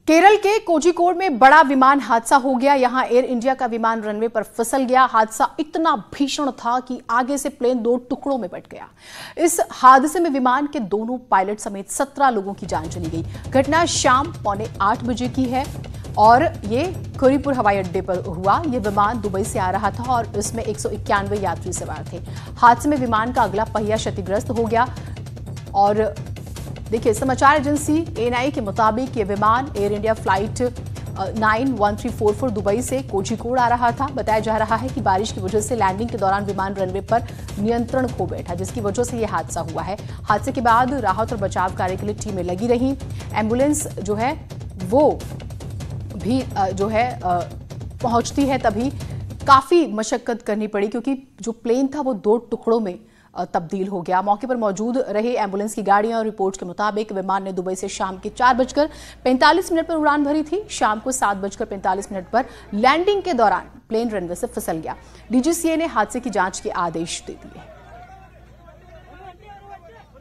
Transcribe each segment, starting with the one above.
केरल के कोझिकोड में बड़ा विमान हादसा हो गया। यहां एयर इंडिया का विमान रनवे पर फिसल गया। हादसा इतना भीषण था कि आगे से प्लेन दो टुकड़ों में बंट गया। इस हादसे में विमान के दोनों पायलट समेत 17 लोगों की जान चली गई। घटना शाम 7:45 की है और ये कोरिपुर हवाई अड्डे पर हुआ। यह विमान दुबई से आ रहा था और इसमें 191 यात्री सवार थे। हादसे में विमान का अगला पहिया क्षतिग्रस्त हो गया और देखिए, समाचार एजेंसी एएनआई के मुताबिक ये विमान एयर इंडिया फ्लाइट 91344 दुबई से कोझिकोड आ रहा था। बताया जा रहा है कि बारिश की वजह से लैंडिंग के दौरान विमान रनवे पर नियंत्रण खो बैठा, जिसकी वजह से यह हादसा हुआ है। हादसे के बाद राहत और बचाव कार्य के लिए टीमें लगी रही। एम्बुलेंस जो है वो भी पहुंचती है, तभी काफी मशक्कत करनी पड़ी क्योंकि जो प्लेन था वो दो टुकड़ों में तब्दील हो गया। मौके पर मौजूद रहे एम्बुलेंस की गाड़ियां और रिपोर्ट के मुताबिक विमान ने दुबई से शाम के 4:45 पर उड़ान भरी थी। शाम को 7:45 पर लैंडिंग के दौरान प्लेन रनवे से फिसल गया। डीजीसीए ने हादसे की जांच के आदेश दे दिए।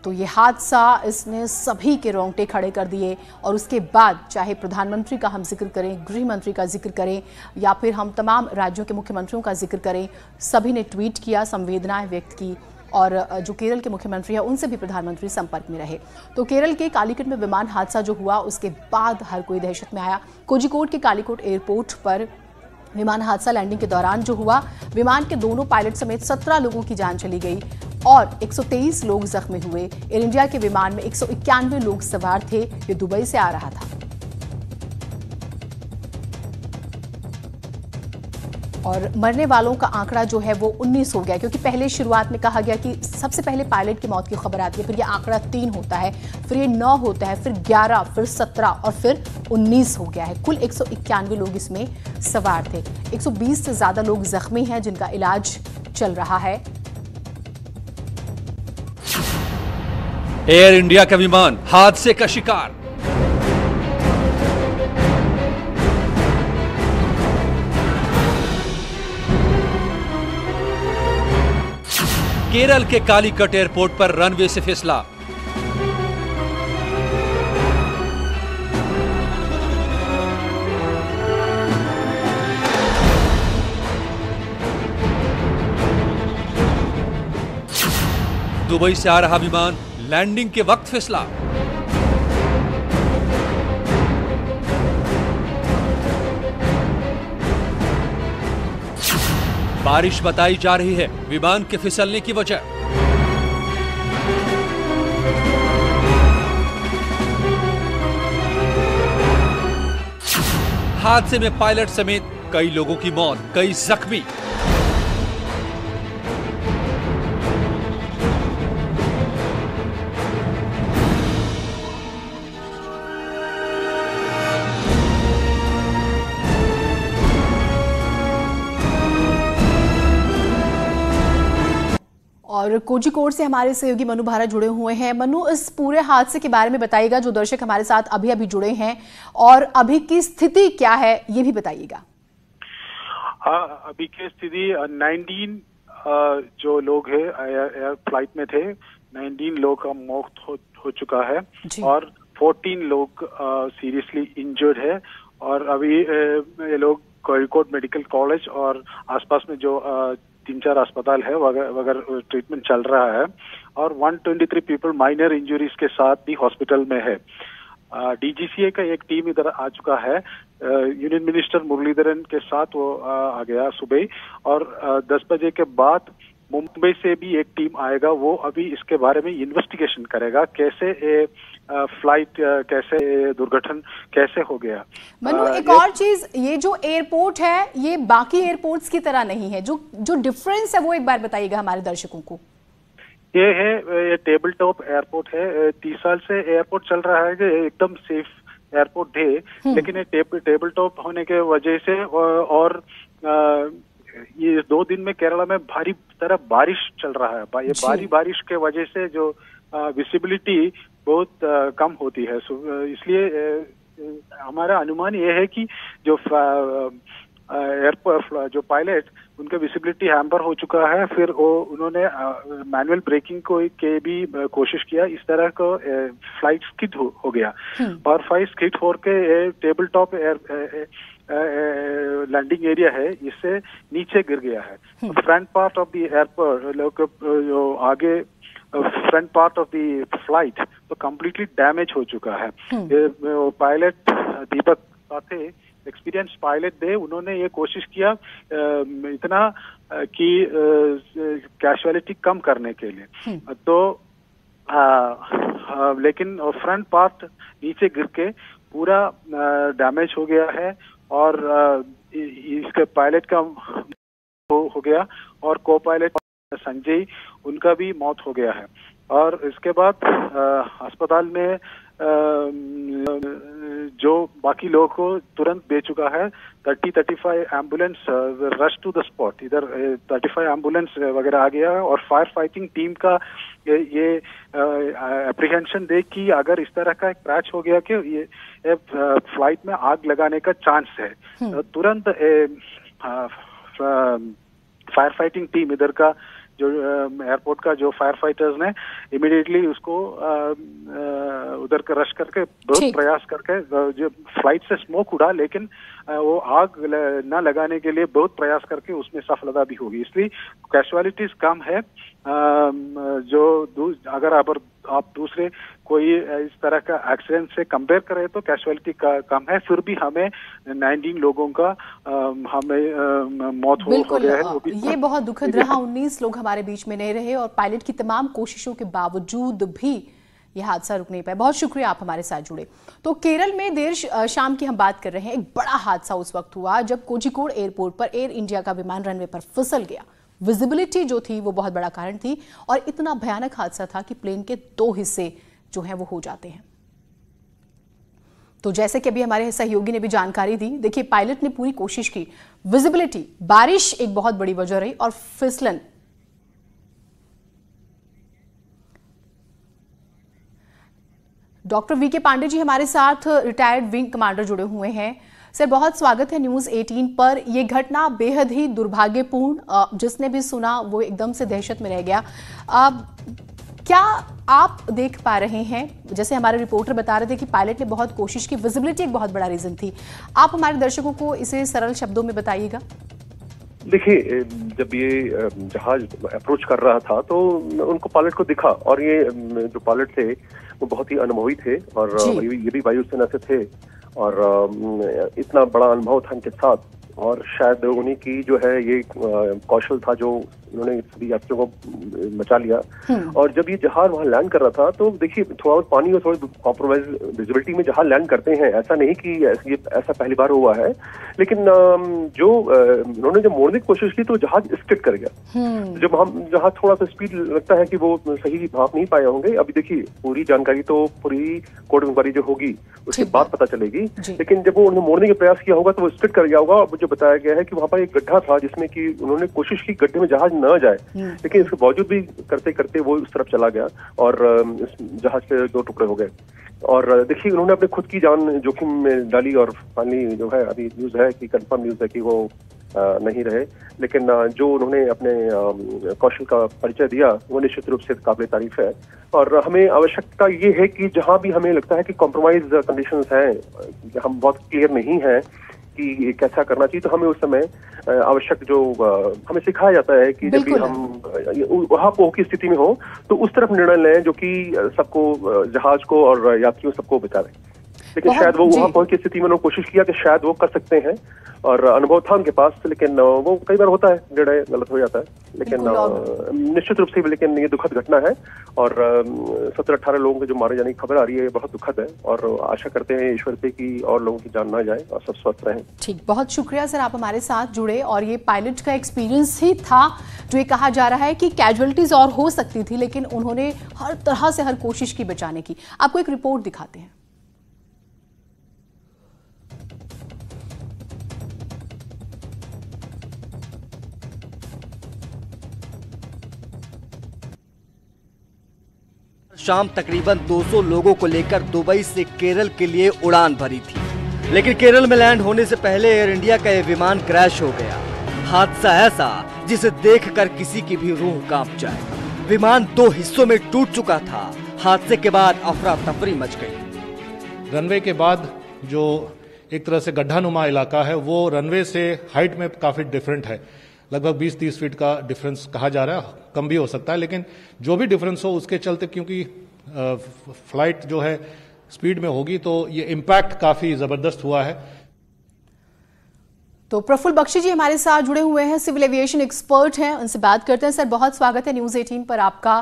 तो ये हादसा, इसने सभी के रोंगटे खड़े कर दिए और उसके बाद चाहे प्रधानमंत्री का हम जिक्र करें, गृह मंत्री का जिक्र करें या फिर हम तमाम राज्यों के मुख्यमंत्रियों का जिक्र करें, सभी ने ट्वीट किया, संवेदनाएं व्यक्त की और जो केरल के मुख्यमंत्री हैं उनसे भी प्रधानमंत्री संपर्क में रहे। तो केरल के कालीकट में विमान हादसा जो हुआ उसके बाद हर कोई दहशत में आया। कोझिकोड के कालीकोट एयरपोर्ट पर विमान हादसा लैंडिंग के दौरान जो हुआ, विमान के दोनों पायलट समेत 17 लोगों की जान चली गई और 123 लोग जख्मी हुए। एयर इंडिया के विमान में 191 लोग सवार थे। ये दुबई से आ रहा था और मरने वालों का आंकड़ा जो है वो 19 हो गया, क्योंकि पहले शुरुआत में कहा गया कि सबसे पहले पायलट की मौत की खबर आती है, फिर ये आंकड़ा 3 होता है, फिर ये 9 होता है, फिर 11, फिर 17 और फिर 19 हो गया है। कुल 191 लोग इसमें सवार थे। 120 से ज्यादा लोग जख्मी हैं जिनका इलाज चल रहा है। एयर इंडिया का विमान हादसे का शिकार। केरल के कालीकट एयरपोर्ट पर रनवे से फिसला। दुबई से आ रहा विमान लैंडिंग के वक्त फिसला। बारिश बताई जा रही है विमान के फिसलने की वजह। हादसे में पायलट समेत कई लोगों की मौत, कई जख्मी। और कोझिकोड से हमारे सहयोगी मनु भारा जुड़े हुए हैं। मनु, इस पूरे हादसे के बारे में बताइएगा, जो दर्शक हमारे साथ अभी जुड़े हैं, और अभी की स्थिति क्या है ये भी बताइएगा। हाँ, अभी की स्थिति 19 जो लोग हैं एयर फ्लाइट में थे, 19 लोग का मौत हो चुका है और 14 लोग सीरियसली इंजर्ड है। और अभी ये लोग कोझिकोड मेडिकल कॉलेज और आसपास में जो 3-4 अस्पताल है वगैरह ट्रीटमेंट चल रहा है और 123 पीपल माइनर इंजरीज के साथ भी हॉस्पिटल में है। डीजीसीए का एक टीम इधर आ चुका है। यूनियन मिनिस्टर मुरलीधरन के साथ वो आ गया सुबह, और 10 बजे के बाद मुंबई से भी एक टीम आएगा। वो अभी इसके बारे में इन्वेस्टिगेशन करेगा, कैसे फ्लाइट, कैसे दुर्घटना कैसे हो गया। मनु, एक और चीज, ये जो एयरपोर्ट है ये बाकी एयरपोर्ट्स की तरह नहीं है, जो डिफरेंस है वो एक बार बताइएगा हमारे दर्शकों को। ये टेबल टॉप एयरपोर्ट है। 30 साल से एयरपोर्ट चल रहा है कि एकदम सेफ एयरपोर्ट है, लेकिन ये टेबल टॉप होने के वजह से और ये 2 दिन में केरला में भारी तरह बारिश चल रहा है। ये भारी बारिश के वजह से जो विजिबिलिटी बहुत कम होती है। इसलिए हमारा अनुमान ये है कि जो एयरपोर्ट जो पायलट उनका विजिबिलिटी हैम्पर हो चुका है। फिर वो उन्होंने मैनुअल ब्रेकिंग के भी कोशिश किया। इस तरह का फ्लाइट स्किड हो गया और फ्लाइट स्किड होकर टेबल टॉप लैंडिंग एरिया है इससे नीचे गिर गया है। Front part of the airport जो आगे front part of the flight तो कम्प्लीटली डैमेज हो चुका है। पायलट दीपक साथे एक्सपीरियंस पायलट थे, उन्होंने ये कोशिश किया इतना कि कैजुअलिटी कम करने के लिए, तो लेकिन फ्रंट पार्ट नीचे गिर के पूरा डैमेज हो गया है और इसके पायलट का हो गया और को पायलट संजय उनका भी मौत हो गया है। और इसके बाद अस्पताल में जो बाकी लोगों को तुरंत दे चुका है। 35 ambulance rush to the spot, इधर 35 एम्बुलेंस वगैरह आ गया है और फायर फाइटिंग टीम का ये एप्रीहेंशन देख कि अगर इस तरह का एक क्रैश हो गया कि ये फ्लाइट में आग लगाने का चांस है, तुरंत फायर फाइटिंग टीम इधर का जो एयरपोर्ट का जो फायर फाइटर्स ने इमीडिएटली उसको उधर का रश करके बहुत प्रयास करके जो फ्लाइट से स्मोक उड़ा, लेकिन वो आग न लगाने के लिए बहुत प्रयास करके उसमें सफलता भी होगी। इसलिए कैजुअलिटीज कम है। जो अगर आप दूसरे कोई इस तरह का एक्सीडेंट से कंपेयर करें तो कैजुअलिटी कम है, फिर भी हमें 19 लोगों का हमें मौत हो गया है। ये बहुत दुखद रहा। 19 लोग हमारे बीच में नहीं रहे और पायलट की तमाम कोशिशों के बावजूद भी यह हादसा रुक नहीं पाया। बहुत शुक्रिया आप हमारे साथ जुड़े। तो केरल में देर शाम की हम बात कर रहे हैं। एक बड़ा हादसा उस वक्त हुआ जब कोझिकोड एयरपोर्ट पर एयर इंडिया का विमान रनवे पर फिसल गया। विजिबिलिटी जो थी वो बहुत बड़ा कारण थी और इतना भयानक हादसा था कि प्लेन के 2 हिस्से जो हैं वो हो जाते हैं। तो जैसे कि अभी हमारे सहयोगी ने भी जानकारी दी, देखिए पायलट ने पूरी कोशिश की। विजिबिलिटी, बारिश एक बहुत बड़ी वजह रही और फिसलन। डॉक्टर वीके पांडे जी हमारे साथ रिटायर्ड विंग कमांडर जुड़े हुए हैं। सर बहुत स्वागत है न्यूज़ 18 पर। यह घटना बेहद ही दुर्भाग्यपूर्ण, जिसने भी सुना वो एकदम से दहशत में रह गया। क्या आप देख पा रहे हैं, जैसे हमारे रिपोर्टर बता रहे थे कि पायलट ने बहुत कोशिश की, विजिबिलिटी एक बहुत बड़ा रीजन थी। आप हमारे दर्शकों को इसे सरल शब्दों में बताइएगा। देखिए, जब ये जहाज अप्रोच कर रहा था तो उनको पायलट को दिखा और ये जो पायलट थे वो बहुत ही अनुभवी थे और ये भी वायुसेना से थे और इतना बड़ा अनुभव था इनके साथ और शायद उन्हीं की जो है ये कौशल था जो उन्होंने सभी यात्रियों को बचा लिया। और जब ये जहाज वहां लैंड कर रहा था तो देखिए थोड़ा बहुत पानी और थोड़ी कॉम्प्रोमाइज विजिबिलिटी में जहाज लैंड करते हैं, ऐसा नहीं कि ये ऐसा पहली बार हुआ है, लेकिन जो उन्होंने जब मोड़ने की कोशिश की तो जहाज स्किड कर गया। जब हम जहाज थोड़ा सा स्पीड लगता है कि वो सही भाप नहीं पाए होंगे। अभी देखिए पूरी जानकारी तो पूरी कोर्ट इंक्वायरी जो होगी उसके बाद पता चलेगी, लेकिन जब वो उन्होंने मोड़ने का प्रयास किया होगा तो वो स्किड कर गया होगा। मुझे बताया गया है कि वहां पर एक गड्ढा था जिसमें कि उन्होंने कोशिश की गड्ढे में जहाज न जाए, लेकिन इसके बावजूद भी करते करते वो उस तरफ चला गया और इस जहाज के 2 टुकड़े हो गए। और देखिए उन्होंने अपने खुद की जान जोखिम में डाली और फाइनली जो है अभी न्यूज है कि कंफर्म न्यूज है कि वो नहीं रहे, लेकिन जो उन्होंने अपने कौशल का परिचय दिया वो निश्चित रूप से काबिल तारीफ है। और हमें आवश्यकता ये है कि जहां भी हमें लगता है कि कॉम्प्रोमाइज कंडीशंस हैं, हम बहुत क्लियर नहीं है कि कैसा करना चाहिए, तो हमें उस समय आवश्यक जो हमें सिखाया जाता है कि जब भी हम वहां पोह की स्थिति में हो तो उस तरफ निर्णय लें जो कि सबको, जहाज को और यात्रियों सबको बचा रहे। लेकिन शायद वो वहां पहुंच की स्थिति में उन्होंने कोशिश किया कि शायद वो कर सकते हैं और अनुभव था उनके पास, लेकिन वो कई बार होता है, निर्णय गलत हो जाता है। लेकिन निश्चित रूप से लेकिन ये दुखद घटना है और 17-18 लोगों के जो मारे जाने की खबर आ रही है बहुत दुखद है और आशा करते हैं ईश्वर से कि और लोगों की जान ना जाए और सब स्वस्थ रहें। ठीक, बहुत शुक्रिया सर आप हमारे साथ जुड़े। और ये पायलट का एक्सपीरियंस ही था जो ये कहा जा रहा है कि कैजुअलिटीज और हो सकती थी, लेकिन उन्होंने हर तरह से हर कोशिश की बचाने की। आपको एक रिपोर्ट दिखाते हैं। शाम तकरीबन 200 लोगों को लेकर दुबई से केरल के लिए उड़ान भरी थी। लेकिन केरल में लैंड होने से पहले एयर इंडिया का यह विमान क्रैश हो गया। हादसा ऐसा जिसे देखकर किसी की भी रूह कांप जाए। विमान 2 हिस्सों में टूट चुका था। हादसे के बाद अफरा तफरी मच गई। रनवे के बाद जो एक तरह से गड्ढानुमा इलाका है वो रनवे से हाइट में काफी डिफरेंट है। लगभग 20-30 फीट का डिफरेंस कहा जा रहा है, कम भी हो सकता है, लेकिन जो भी डिफरेंस हो उसके चलते क्योंकि फ्लाइट जो है स्पीड में होगी तो ये इम्पैक्ट काफी जबरदस्त हुआ है। तो प्रफुल्ल बख्शी जी हमारे साथ जुड़े हुए हैं, सिविल एविएशन एक्सपर्ट हैं, उनसे बात करते हैं। सर बहुत स्वागत है न्यूज़ 18 पर आपका।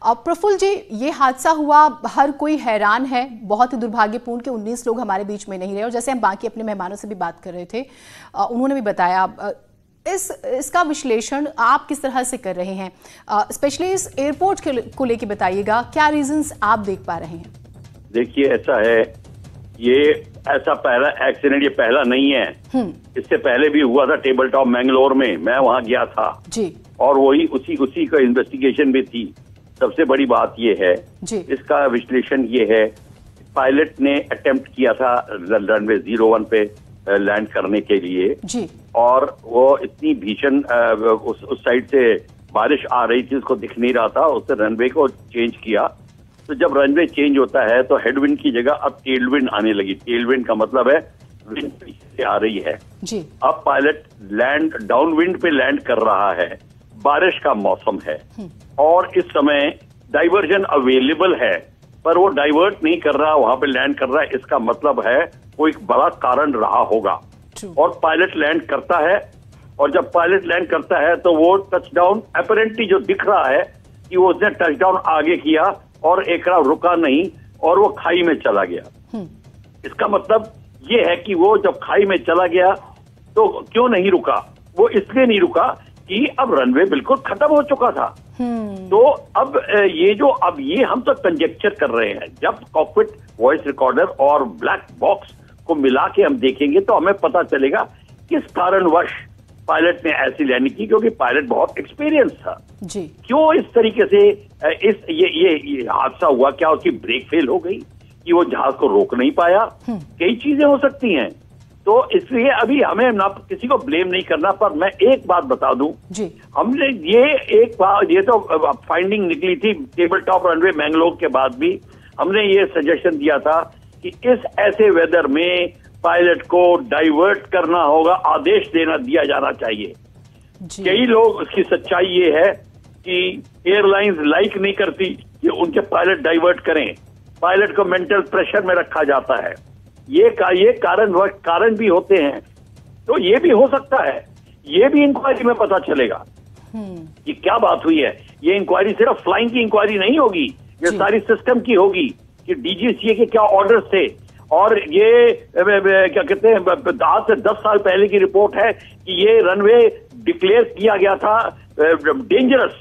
प्रफुल्ल जी, ये हादसा हुआ, हर कोई हैरान है, बहुत ही दुर्भाग्यपूर्ण कि 19 लोग हमारे बीच में नहीं रहे। और जैसे हम बाकी अपने मेहमानों से भी बात कर रहे थे, उन्होंने भी बताया, इसका विश्लेषण आप किस तरह से कर रहे हैं? स्पेशली इस एयरपोर्ट को लेके बताइएगा, क्या रीजंस आप देख पा रहे हैं? देखिए, ऐसा है, ये ऐसा पहला एक्सीडेंट ये पहला नहीं है। इससे पहले भी हुआ था टेबल टॉप मैंगलोर में, मैं वहां गया था जी, और वही उसी का इन्वेस्टिगेशन भी थी। सबसे बड़ी बात ये है जी, इसका विश्लेषण ये है, पायलट ने अटेम्प्ट किया था रनवे 01 पे लैंड करने के लिए जी, और वो इतनी भीषण उस साइड से बारिश आ रही थी, उसको दिख नहीं रहा था, उसने रनवे को चेंज किया। तो जब रनवे चेंज होता है तो हेडविंड की जगह अब टेलविंड आने लगी। टेलविंड का मतलब है विंड पीछे से आ रही है जी। अब पायलट डाउन विंड पे लैंड कर रहा है, बारिश का मौसम है और इस समय डाइवर्जन अवेलेबल है, पर वो डाइवर्ट नहीं कर रहा, वहां पे लैंड कर रहा है। इसका मतलब है वो एक बड़ा कारण रहा होगा। और पायलट लैंड करता है, और जब पायलट लैंड करता है तो वो टचडाउन अपरेंटली जो दिख रहा है कि वो उसने टचडाउन आगे किया और एकड़ा रुका नहीं और वो खाई में चला गया। इसका मतलब ये है कि वो जब खाई में चला गया तो क्यों नहीं रुका? वो इसलिए नहीं रुका कि अब रनवे बिल्कुल खत्म हो चुका था। तो अब ये हम तो कंजेक्चर कर रहे हैं। जब कॉकपिट वॉइस रिकॉर्डर और ब्लैक बॉक्स को मिला के हम देखेंगे तो हमें पता चलेगा किस कारणवश पायलट ने ऐसी लैंडिंग की, क्योंकि पायलट बहुत एक्सपीरियंस था जी। क्यों इस तरीके से ये हादसा हुआ? क्या उसकी ब्रेक फेल हो गई कि वो जहाज को रोक नहीं पाया? कई चीजें हो सकती हैं। तो इसलिए अभी हमें ना किसी को ब्लेम नहीं करना। पर मैं एक बात बता दूं जी, हमने ये तो फाइंडिंग निकली थी टेबल टॉप रनवे मैंगलोर के बाद भी। हमने ये सजेशन दिया था कि इस ऐसे वेदर में पायलट को डाइवर्ट करना होगा, आदेश दिया जाना चाहिए। कई लोग, उसकी सच्चाई ये है कि एयरलाइंस लाइक नहीं करती कि उनके पायलट डाइवर्ट करें। पायलट को मेंटल प्रेशर में रखा जाता है। ये कारण भी होते हैं। तो ये भी हो सकता है, ये भी इंक्वायरी में पता चलेगा कि क्या बात हुई है। ये इंक्वायरी सिर्फ फ्लाइंग की इंक्वायरी नहीं होगी, ये सारी सिस्टम की होगी कि डीजीसीए के क्या ऑर्डर्स थे। और ये क्या कहते हैं, आज से 10 साल पहले की रिपोर्ट है कि ये रनवे डिक्लेयर किया गया था डेंजरस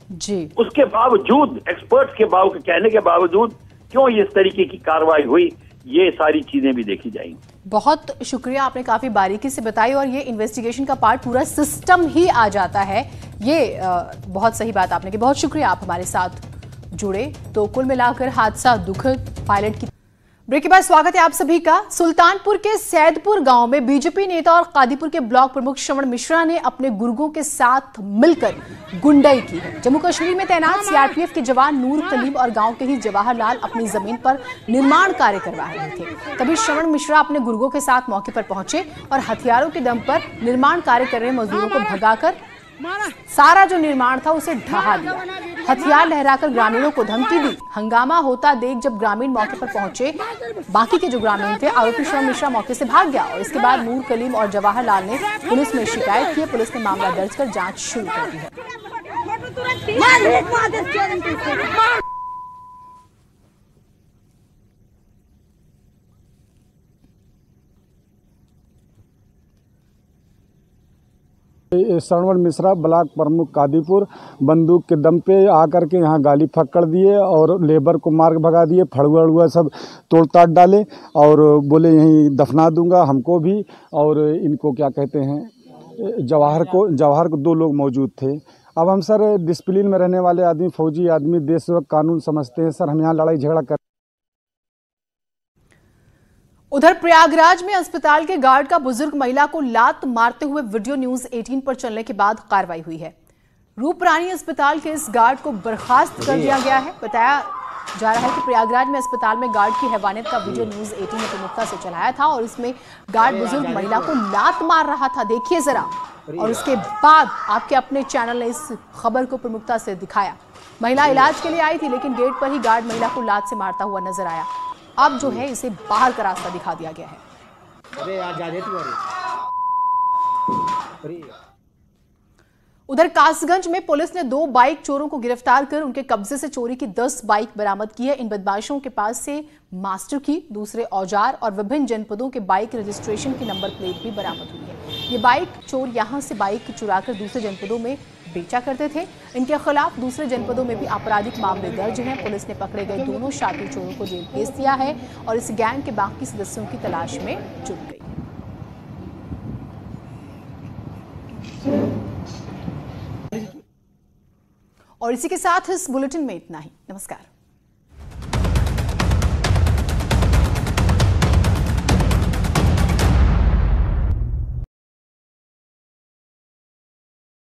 जी। उसके बावजूद, एक्सपर्ट्स के कहने के बावजूद क्यों इस तरीके की कार्रवाई हुई, ये सारी चीजें भी देखी जाएंगी। बहुत शुक्रिया, आपने काफी बारीकी से बताई और ये इन्वेस्टिगेशन का पार्ट पूरा सिस्टम ही आ जाता है। ये बहुत सही बात आपने की, बहुत शुक्रिया आप हमारे साथ जुड़े। तो कुल मिलाकर हादसा दुखद, पायलट की। ब्रेक के बाद स्वागत है आप सभी का। सुल्तानपुर के सैदपुर गांव में बीजेपी नेता और कादीपुर के ब्लॉक प्रमुख श्रवण मिश्रा ने अपने गुर्गों के साथ मिलकर गुंडाई की है। जम्मू कश्मीर में तैनात सीआरपीएफ के जवान नूर कलीम और गांव के ही जवाहरलाल अपनी जमीन पर निर्माण कार्य करवा रहे थे। तभी श्रवण मिश्रा अपने गुर्गों के साथ मौके पर पहुंचे और हथियारों के दम पर निर्माण कार्य कर रहे मजदूरों को भगाकर सारा जो निर्माण था उसे ढहा दिया। हथियार लहराकर ग्रामीणों को धमकी दी। हंगामा होता देख जब ग्रामीण मौके पर पहुंचे, बाकी के जो ग्रामीण थे, आरोपी श्रवण मिश्रा मौके से भाग गया और इसके बाद नूर कलीम और जवाहरलाल ने पुलिस में शिकायत की। पुलिस ने मामला दर्ज कर जांच शुरू कर दी है। श्रवण मिश्रा ब्लॉक प्रमुख कादीपुर बंदूक के दम पे आकर के यहाँ गाली फक्कड़ दिए और लेबर को मार भगा दिए, फड़ुआ उड़ुआ सब तोड़ ताड़ डाले और बोले यहीं दफना दूंगा हमको भी। और इनको क्या कहते हैं, जवाहर को 2 लोग मौजूद थे। अब हम सर डिसिप्लिन में रहने वाले आदमी, फौजी आदमी, देश कानून समझते हैं सर। हम यहाँ लड़ाई झगड़ा कर उधर प्रयागराज में अस्पताल के गार्ड का बुजुर्ग महिला को लात मारते हुए वीडियो न्यूज 18 पर चलने के बाद कार्रवाई हुई है। रूपरानी अस्पताल के इस गार्ड को बर्खास्त कर दिया गया है। बताया जा रहा है कि प्रयागराज में अस्पताल में गार्ड की हैवानियत का वीडियो न्यूज 18 ने प्रमुखता से चलाया था और इसमें गार्ड बुजुर्ग महिला को लात मार रहा था। देखिए जरा। और उसके बाद आपके अपने चैनल ने इस खबर को प्रमुखता से दिखाया। महिला इलाज के लिए आई थी, लेकिन गेट पर ही गार्ड महिला को लात से मारता हुआ नजर आया। अब जो है इसे बाहर का रास्ता दिखा दिया गया है। उधर कासगंज में पुलिस ने 2 बाइक चोरों को गिरफ्तार कर उनके कब्जे से चोरी की 10 बाइक बरामद की है। इन बदमाशों के पास से मास्टर की, दूसरे औजार और विभिन्न जनपदों के बाइक रजिस्ट्रेशन की नंबर प्लेट भी बरामद हुई है। ये बाइक चोर यहां से बाइक चुराकर दूसरे जनपदों में बेचा करते थे। इनके खिलाफ दूसरे जनपदों में भी आपराधिक मामले दर्ज हैं। पुलिस ने पकड़े गए दोनों शातिर चोरों को जेल भेज दिया है और इस गैंग के बाकी सदस्यों की तलाश में जुट गई। और इसी के साथ इस बुलेटिन में इतना ही। नमस्कार।